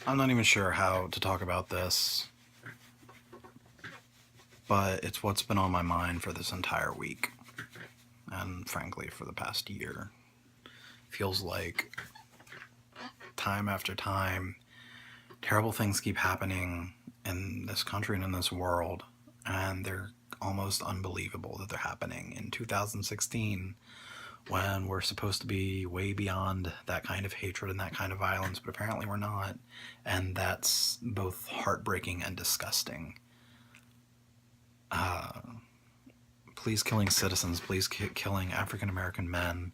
I'm not even sure how to talk about this, but it's what's been on my mind for this entire week, and frankly, for the past year. Feels like time after time, terrible things keep happening in this country and in this world, and they're almost unbelievable that they're happening in 2016 when we're supposed to be way beyond that kind of hatred and that kind of violence, but apparently we're not. And that's both heartbreaking and disgusting. Police killing citizens, police killing African American men,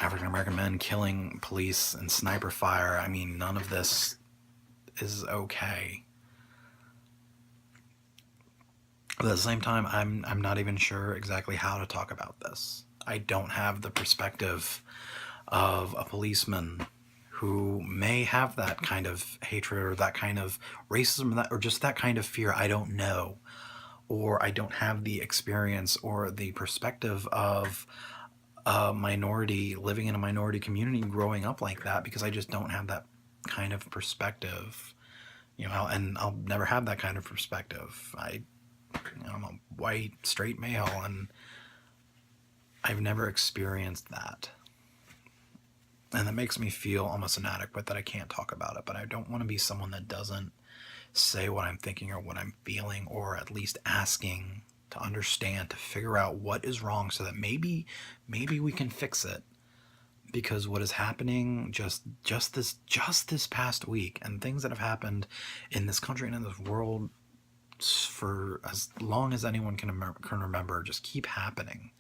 African American men killing police and sniper fire. I mean, none of this is okay. But at the same time, I'm not even sure exactly how to talk about this. I don't have the perspective of a policeman who may have that kind of hatred or that kind of racism or just that kind of fear. I don't know. Or I don't have the experience or the perspective of a minority living in a minority community growing up like that, because I just don't have that kind of perspective. And I'll never have that kind of perspective. I'm a white, straight male, and I've never experienced that. And that makes me feel almost inadequate that I can't talk about it, but I don't want to be someone that doesn't say what I'm thinking or what I'm feeling, or at least asking to understand, to figure out what is wrong so that maybe we can fix it. Because what is happening just this past week, and things that have happened in this country and in this world for as long as anyone can remember, just keep happening.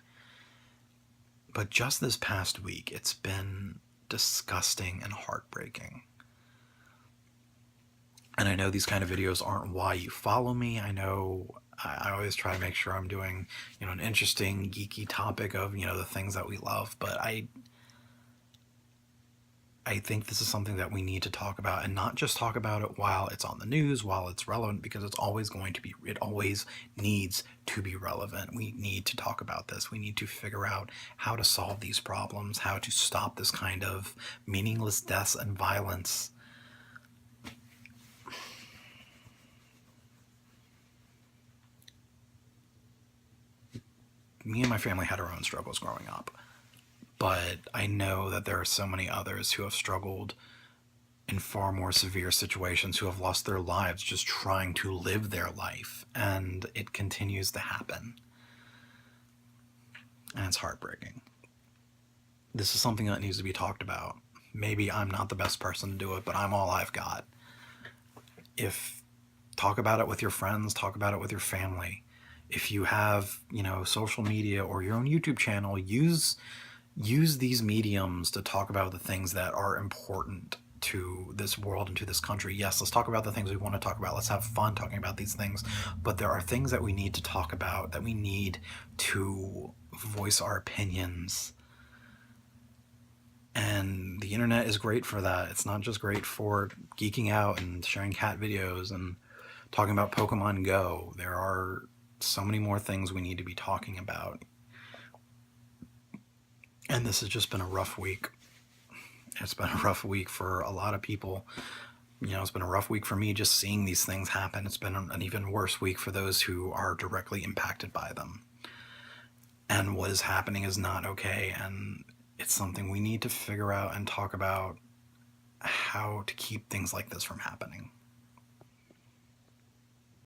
But just this past week, it's been disgusting and heartbreaking. And I know these kind of videos aren't why you follow me. I know I always try to make sure I'm doing, an interesting, geeky topic of, the things that we love. But I think this is something that we need to talk about, and not just talk about it while it's on the news, while it's relevant, because it always needs to be relevant. We need to talk about this. We need to figure out how to solve these problems, how to stop this kind of meaningless deaths and violence. Me and my family had our own struggles growing up, but I know that there are so many others who have struggled in far more severe situations, who have lost their lives just trying to live their life, and it continues to happen. And it's heartbreaking. This is something that needs to be talked about. Maybe I'm not the best person to do it, but I'm all I've got. Talk about it with your friends, talk about it with your family. If you have, social media or your own YouTube channel, use these mediums to talk about the things that are important to this world and to this country. Yes, let's talk about the things we want to talk about. Let's have fun talking about these things. But there are things that we need to talk about, that we need to voice our opinions. And the internet is great for that. It's not just great for geeking out and sharing cat videos and talking about Pokemon Go. There are so many more things we need to be talking about. And this has just been a rough week. It's been a rough week for a lot of people. It's been a rough week for me just seeing these things happen. It's been an even worse week for those who are directly impacted by them. And what is happening is not okay, and it's something we need to figure out and talk about, how to keep things like this from happening.